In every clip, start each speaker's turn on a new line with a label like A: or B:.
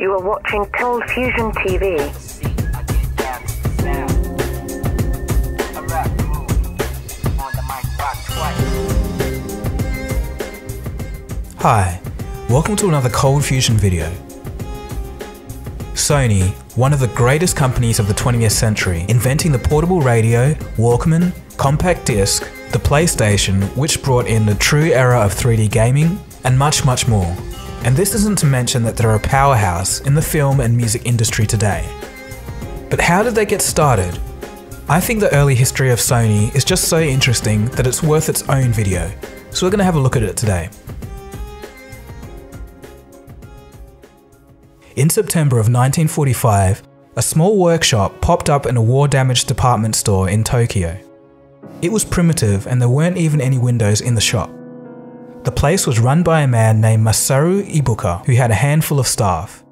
A: You are watching Cold Fusion TV.
B: Hi, welcome to another Cold Fusion video. Sony, one of the greatest companies of the 20th century, inventing the portable radio, Walkman, compact disc, the PlayStation, which brought in the true era of 3D gaming, and much, much more. And this isn't to mention that they're a powerhouse in the film and music industry today. But how did they get started? I think the early history of Sony is just so interesting that it's worth its own video, so we're going to have a look at it today. In September of 1945, a small workshop popped up in a war-damaged department store in Tokyo. It was primitive and there weren't even any windows in the shop. The place was run by a man named Masaru Ibuka, who had a handful of staff.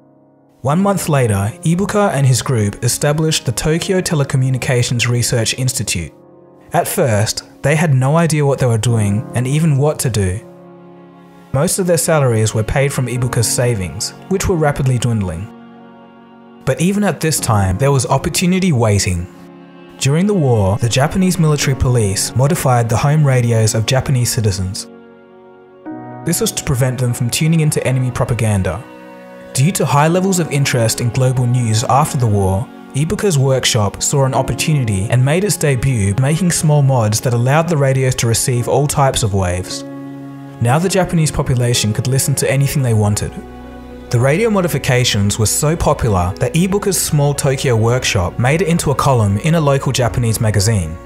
B: 1 month later, Ibuka and his group established the Tokyo Telecommunications Research Institute. At first, they had no idea what they were doing and even what to do. Most of their salaries were paid from Ibuka's savings, which were rapidly dwindling. But even at this time, there was opportunity waiting. During the war, the Japanese military police modified the home radios of Japanese citizens. This was to prevent them from tuning into enemy propaganda. Due to high levels of interest in global news after the war, Ibuka's workshop saw an opportunity and made its debut making small mods that allowed the radios to receive all types of waves. Now the Japanese population could listen to anything they wanted. The radio modifications were so popular that Ibuka's small Tokyo workshop made it into a column in a local Japanese magazine.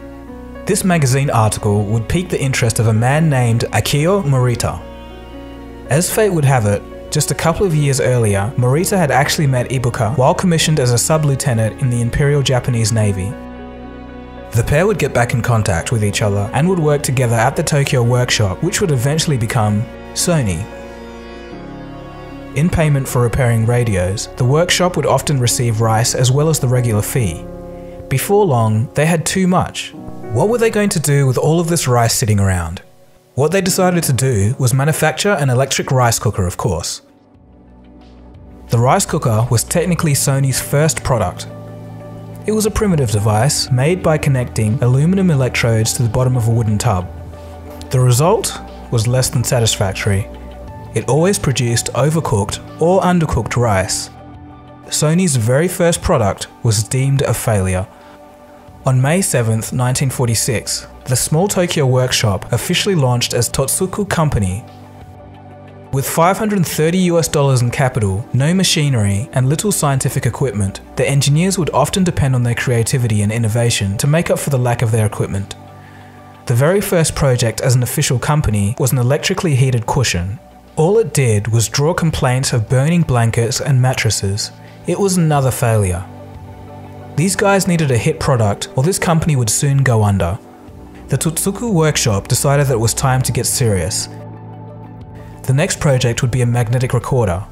B: This magazine article would pique the interest of a man named Akio Morita. As fate would have it, just a couple of years earlier, Morita had actually met Ibuka while commissioned as a sub-lieutenant in the Imperial Japanese Navy. The pair would get back in contact with each other and would work together at the Tokyo workshop, which would eventually become Sony. In payment for repairing radios, the workshop would often receive rice as well as the regular fee. Before long, they had too much. What were they going to do with all of this rice sitting around? What they decided to do was manufacture an electric rice cooker, of course. The rice cooker was technically Sony's first product. It was a primitive device made by connecting aluminum electrodes to the bottom of a wooden tub. The result was less than satisfactory. It always produced overcooked or undercooked rice. Sony's very first product was deemed a failure. On May 7, 1946, the small Tokyo workshop officially launched as Totsuku Company. With $530 in capital, no machinery, and little scientific equipment, the engineers would often depend on their creativity and innovation to make up for the lack of their equipment. The very first project as an official company was an electrically heated cushion. All it did was draw complaints of burning blankets and mattresses. It was another failure. These guys needed a hit product or this company would soon go under. The Totsuku workshop decided that it was time to get serious. The next project would be a magnetic recorder.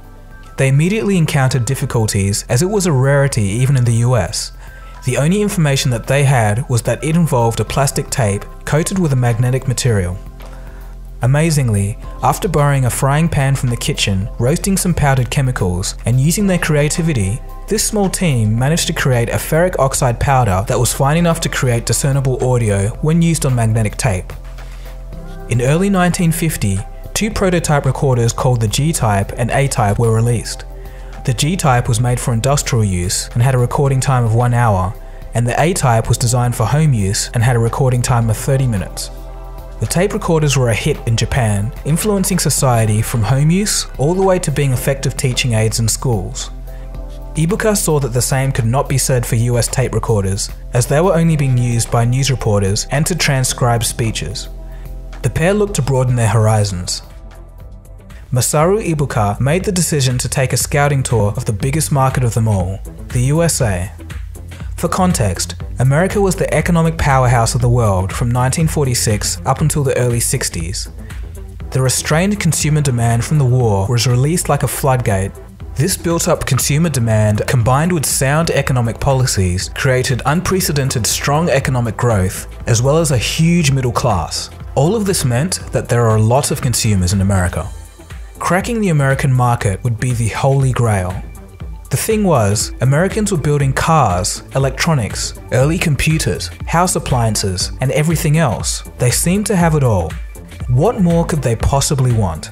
B: They immediately encountered difficulties as it was a rarity even in the US. The only information that they had was that it involved a plastic tape coated with a magnetic material. Amazingly, after borrowing a frying pan from the kitchen, roasting some powdered chemicals, and using their creativity, this small team managed to create a ferric oxide powder that was fine enough to create discernible audio when used on magnetic tape. In early 1950, two prototype recorders called the G-type and A-type were released. The G-type was made for industrial use and had a recording time of 1 hour, and the A-type was designed for home use and had a recording time of 30 minutes. The tape recorders were a hit in Japan, influencing society from home use all the way to being effective teaching aids in schools. Ibuka saw that the same could not be said for US tape recorders, as they were only being used by news reporters and to transcribe speeches. The pair looked to broaden their horizons. Masaru Ibuka made the decision to take a scouting tour of the biggest market of them all, the USA. For context, America was the economic powerhouse of the world from 1946 up until the early 60s. The restrained consumer demand from the war was released like a floodgate. This built-up consumer demand, combined with sound economic policies, created unprecedented strong economic growth, as well as a huge middle class. All of this meant that there are a lot of consumers in America. Cracking the American market would be the holy grail. The thing was, Americans were building cars, electronics, early computers, house appliances, and everything else. They seemed to have it all. What more could they possibly want?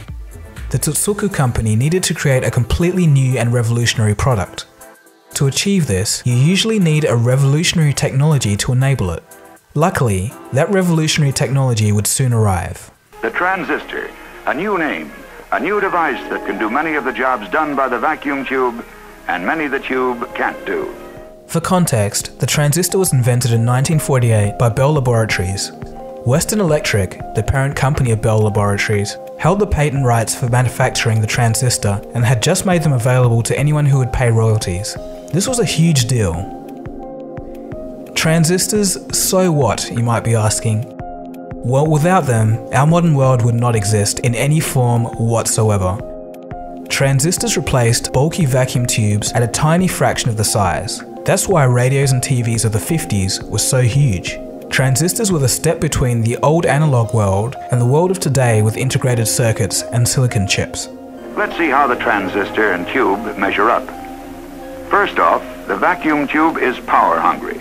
B: The Totsuku company needed to create a completely new and revolutionary product. To achieve this, you usually need a revolutionary technology to enable it. Luckily, that revolutionary technology would soon arrive.
C: The transistor, a new name, a new device that can do many of the jobs done by the vacuum tube, and many the tube can't do.
B: For context, the transistor was invented in 1948 by Bell Laboratories. Western Electric, the parent company of Bell Laboratories, held the patent rights for manufacturing the transistor and had just made them available to anyone who would pay royalties. This was a huge deal. Transistors, so what, you might be asking? Well, without them, our modern world would not exist in any form whatsoever. Transistors replaced bulky vacuum tubes at a tiny fraction of the size. That's why radios and TVs of the 50s were so huge. Transistors were the step between the old analog world and the world of today with integrated circuits and silicon chips.
C: Let's see how the transistor and tube measure up. First off, the vacuum tube is power hungry.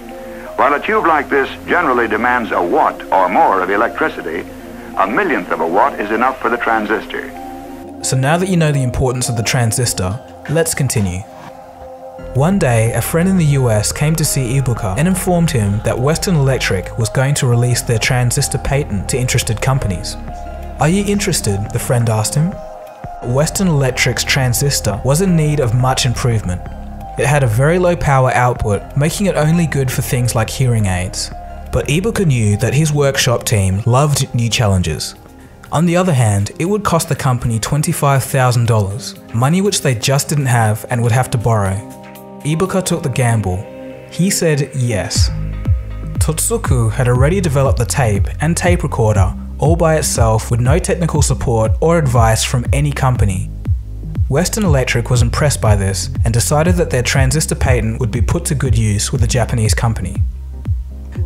C: While a tube like this generally demands a watt or more of electricity, a millionth of a watt is enough for the transistor.
B: So now that you know the importance of the transistor, let's continue. One day, a friend in the US came to see Ibuka and informed him that Western Electric was going to release their transistor patent to interested companies. "Are you interested?" the friend asked him. Western Electric's transistor was in need of much improvement. It had a very low power output, making it only good for things like hearing aids. But Ibuka knew that his workshop team loved new challenges. On the other hand, it would cost the company $25,000, money which they just didn't have and would have to borrow. Ibuka took the gamble. He said yes. Totsuku had already developed the tape and tape recorder all by itself with no technical support or advice from any company. Western Electric was impressed by this and decided that their transistor patent would be put to good use with a Japanese company.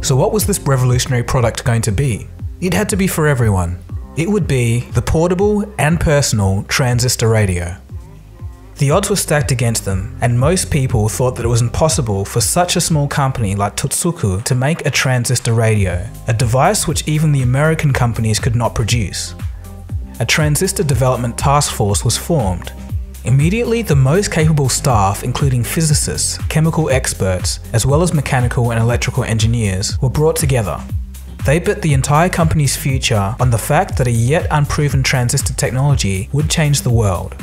B: So what was this revolutionary product going to be? It had to be for everyone. It would be the portable and personal transistor radio. The odds were stacked against them, and most people thought that it was impossible for such a small company like Totsuku to make a transistor radio, a device which even the American companies could not produce. A transistor development task force was formed. Immediately, the most capable staff, including physicists, chemical experts, as well as mechanical and electrical engineers, were brought together. They bet the entire company's future on the fact that a yet unproven transistor technology would change the world.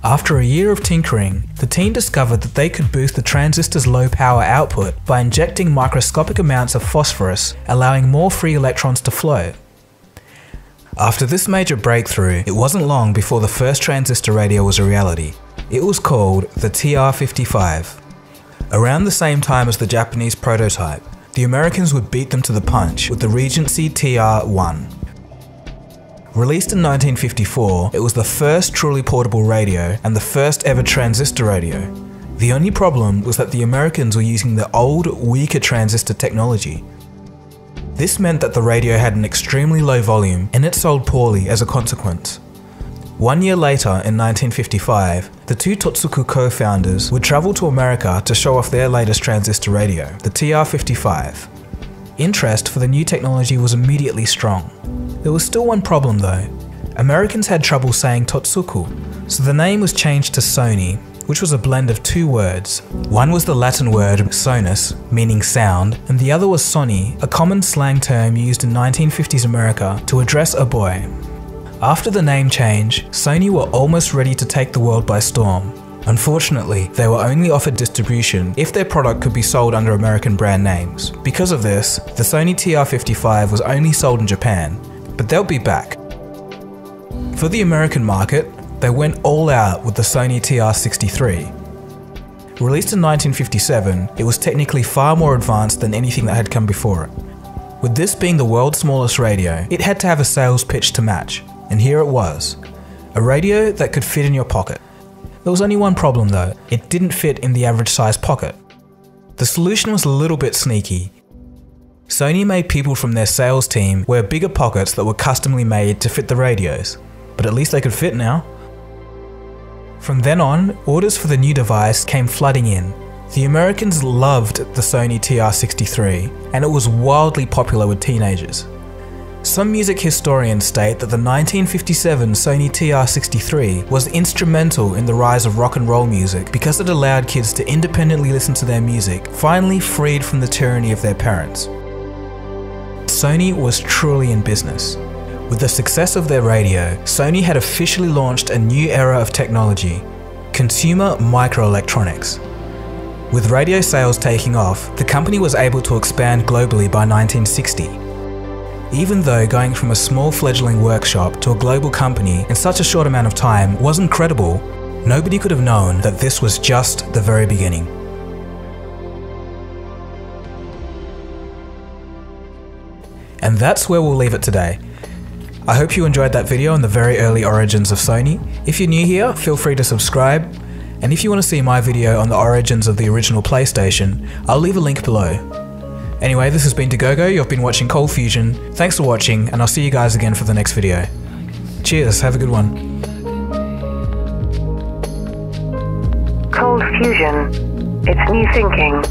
B: After a year of tinkering, the team discovered that they could boost the transistor's low power output by injecting microscopic amounts of phosphorus, allowing more free electrons to flow. After this major breakthrough, it wasn't long before the first transistor radio was a reality. It was called the TR-55. Around the same time as the Japanese prototype, the Americans would beat them to the punch with the Regency TR-1. Released in 1954, it was the first truly portable radio and the first ever transistor radio. The only problem was that the Americans were using the old, weaker transistor technology. This meant that the radio had an extremely low volume and it sold poorly as a consequence. 1 year later, in 1955, the two Totsuku co-founders would travel to America to show off their latest transistor radio, the TR-55. Interest for the new technology was immediately strong. There was still one problem though. Americans had trouble saying Totsuku, so the name was changed to Sony, which was a blend of two words. One was the Latin word sonus, meaning sound, and the other was Sony, a common slang term used in 1950s America to address a boy. After the name change, Sony were almost ready to take the world by storm. Unfortunately, they were only offered distribution if their product could be sold under American brand names. Because of this, the Sony TR-55 was only sold in Japan, but they'll be back. For the American market, they went all out with the Sony TR-63. Released in 1957, it was technically far more advanced than anything that had come before it. With this being the world's smallest radio, it had to have a sales pitch to match, and here it was. A radio that could fit in your pocket. There was only one problem though, it didn't fit in the average size pocket. The solution was a little bit sneaky. Sony made people from their sales team wear bigger pockets that were customly made to fit the radios, but at least they could fit now. From then on, orders for the new device came flooding in. The Americans loved the Sony TR-63, and it was wildly popular with teenagers. Some music historians state that the 1957 Sony TR-63 was instrumental in the rise of rock and roll music because it allowed kids to independently listen to their music, finally freed from the tyranny of their parents. Sony was truly in business. With the success of their radio, Sony had officially launched a new era of technology: consumer microelectronics. With radio sales taking off, the company was able to expand globally by 1960. Even though going from a small fledgling workshop to a global company in such a short amount of time was incredible, nobody could have known that this was just the very beginning. And that's where we'll leave it today. I hope you enjoyed that video on the very early origins of Sony. If you're new here, feel free to subscribe. And if you want to see my video on the origins of the original PlayStation, I'll leave a link below. Anyway, this has been Dagogo, you've been watching Cold Fusion. Thanks for watching, and I'll see you guys again for the next video. Cheers, have a good one.
A: Cold Fusion. It's new thinking.